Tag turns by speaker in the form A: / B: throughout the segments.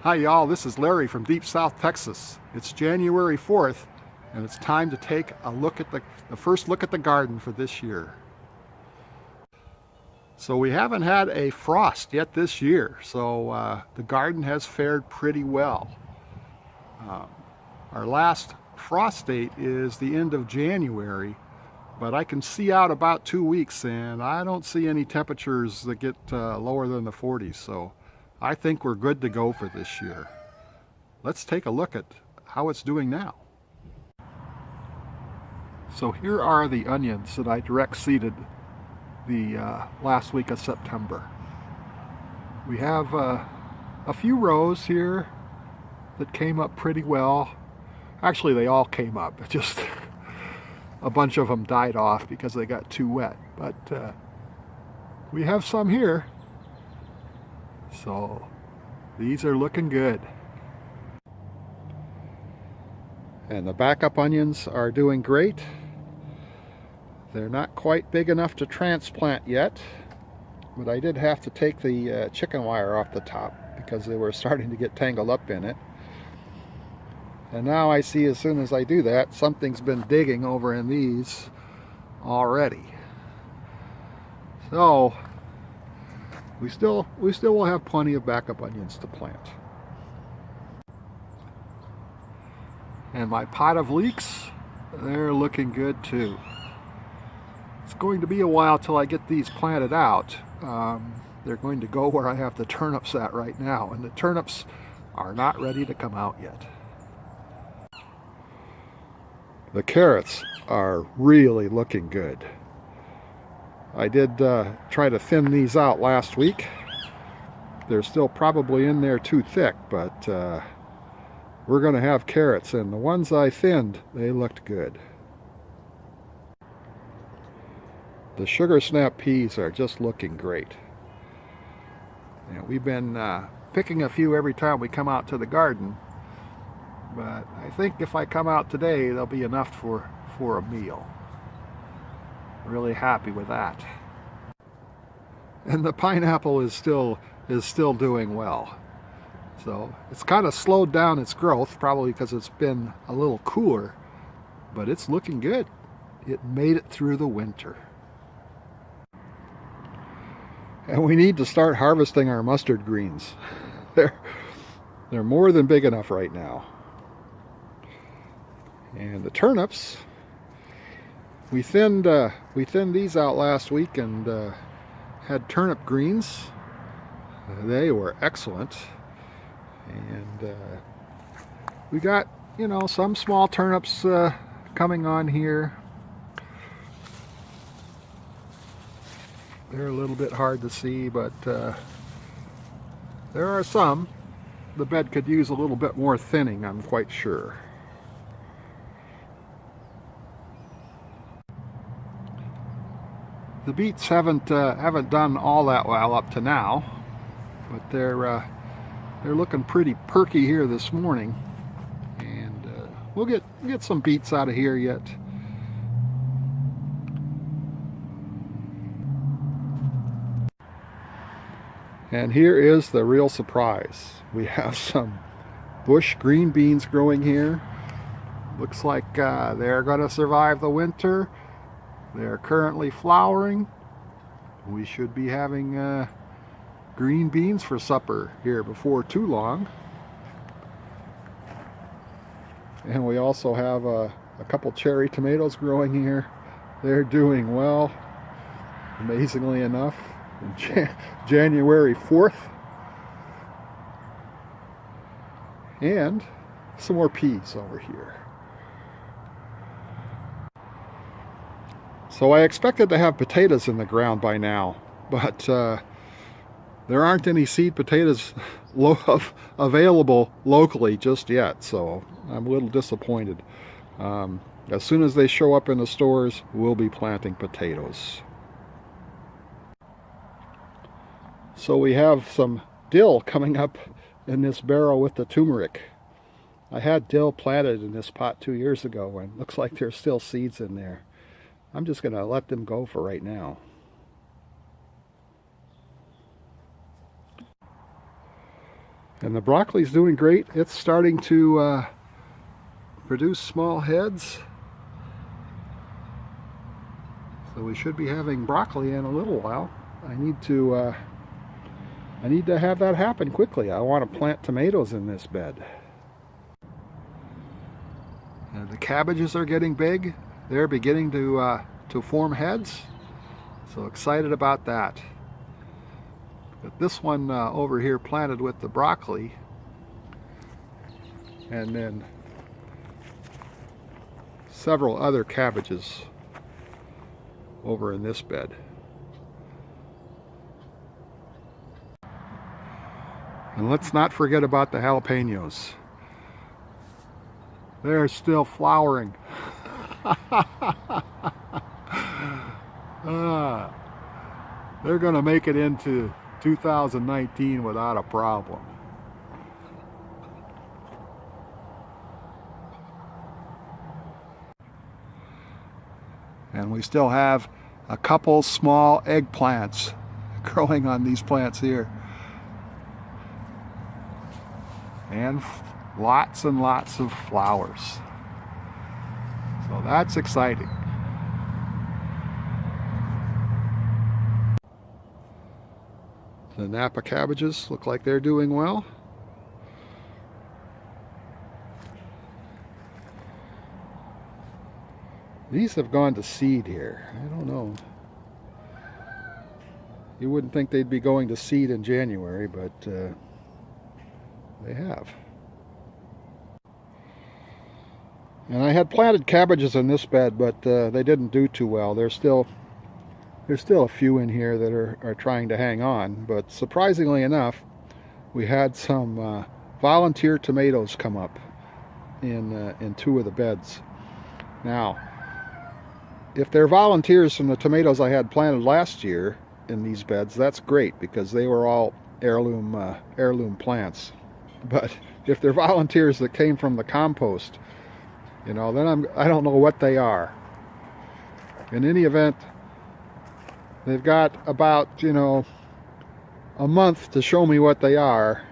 A: Hi y'all, this is Larry from deep South Texas. It's January 4th and it's time to take a look at the first look at the garden for this year. So we haven't had a frost yet this year, so the garden has fared pretty well. Our last frost date is the end of January, but I can see out about 2 weeks and I don't see any temperatures that get lower than the 40s, so I think we're good to go for this year. Let's take a look at how it's doing now. So here are the onions that I direct seeded the last week of September. We have a few rows here that came up pretty well. Actually, they all came up, just a bunch of them died off because they got too wet. But we have some here. So these are looking good. And the backup onions are doing great. They're not quite big enough to transplant yet, but I did have to take the chicken wire off the top because they were starting to get tangled up in it. And now I see as soon as I do that, something's been digging over in these already. So we still will have plenty of backup onions to plant. And my pot of leeks, they're looking good too. It's going to be a while till I get these planted out. They're going to go where I have the turnips at right now, and the turnips are not ready to come out yet. The carrots are really looking good. I did try to thin these out last week. They're still probably in there too thick, but we're going to have carrots, and the ones I thinned, they looked good. The sugar snap peas are just looking great. And we've been picking a few every time we come out to the garden, but I think if I come out today, they'll be enough for a meal. Really happy with that. And the pineapple is still doing well. So it's kind of slowed down its growth, probably because it's been a little cooler, but it's looking good. It made it through the winter. And we need to start harvesting our mustard greens. They're more than big enough right now. And the turnips, we thinned these out last week and had turnip greens. They were excellent. And we got, some small turnips coming on here. They're a little bit hard to see, but there are some. The bed could use a little bit more thinning, I'm quite sure. The beets haven't done all that well up to now, but they're looking pretty perky here this morning, and we'll get some beets out of here yet. And here is the real surprise. We have some bush green beans growing here. Looks like they're going to survive the winter. They're currently flowering. We should be having green beans for supper here before too long. And we also have a couple cherry tomatoes growing here. They're doing well, amazingly enough. January 4th. And some more peas over here. So I expected to have potatoes in the ground by now, but there aren't any seed potatoes available locally just yet, so I'm a little disappointed. As soon as they show up in the stores, we'll be planting potatoes. So we have some dill coming up in this barrel with the turmeric. I had dill planted in this pot 2 years ago, and it looks like there's still seeds in there. I'm just going to let them go for right now. And the broccoli's doing great. It's starting to produce small heads. So we should be having broccoli in a little while. I need to have that happen quickly. I want to plant tomatoes in this bed. And the cabbages are getting big. They're beginning to form heads. So excited about that. But this one over here planted with the broccoli, and then several other cabbages over in this bed. And let's not forget about the jalapenos. They're still flowering. They're going to make it into 2019 without a problem. And we still have a couple small eggplants growing on these plants here. And lots and lots of flowers. So that's exciting. The Napa cabbages look like they're doing well. These have gone to seed here. I don't know. You wouldn't think they'd be going to seed in January, but they have. And I had planted cabbages in this bed, but they didn't do too well. There's still a few in here that are trying to hang on, but surprisingly enough, we had some volunteer tomatoes come up in two of the beds. Now, if they're volunteers from the tomatoes I had planted last year in these beds, that's great because they were all heirloom plants. But if they're volunteers that came from the compost, then I don't know what they are. In any event, they've got about, a month to show me what they are,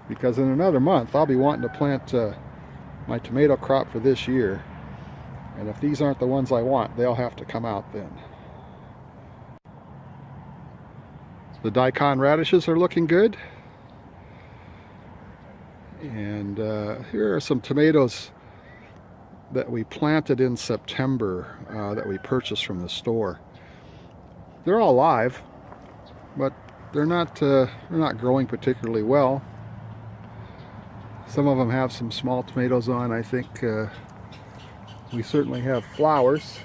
A: because in another month I'll be wanting to plant my tomato crop for this year. And if these aren't the ones I want, they'll have to come out then. The daikon radishes are looking good. And here are some tomatoes that we planted in September that we purchased from the store. They're all live, but they're not growing particularly well. Some of them have some small tomatoes on. I think we certainly have flowers.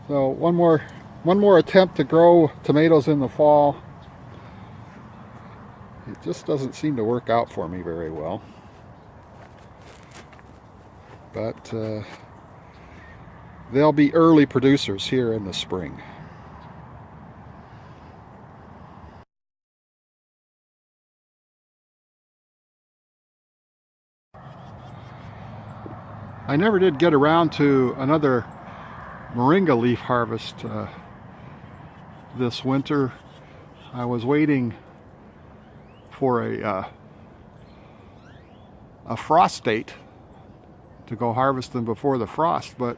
A: So one more attempt to grow tomatoes in the fall. It just doesn't seem to work out for me very well. But they'll be early producers here in the spring. I never did get around to another Moringa leaf harvest this winter. I was waiting for a frost date to go harvest them before the frost, but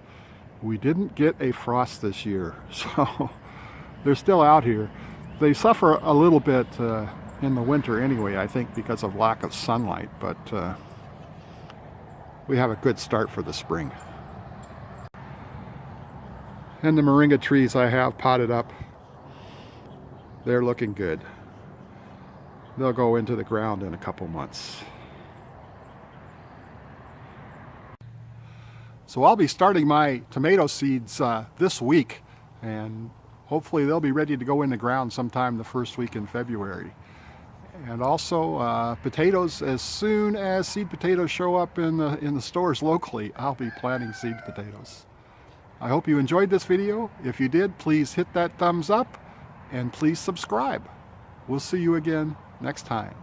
A: we didn't get a frost this year, so they're still out here. They suffer a little bit in the winter anyway, I think because of lack of sunlight, but we have a good start for the spring. And the Moringa trees I have potted up, they're looking good. They'll go into the ground in a couple months. So I'll be starting my tomato seeds this week, and hopefully they'll be ready to go in the ground sometime the first week in February. And also potatoes, as soon as seed potatoes show up in the stores locally, I'll be planting seed potatoes. I hope you enjoyed this video. If you did, please hit that thumbs up and please subscribe. We'll see you again next time.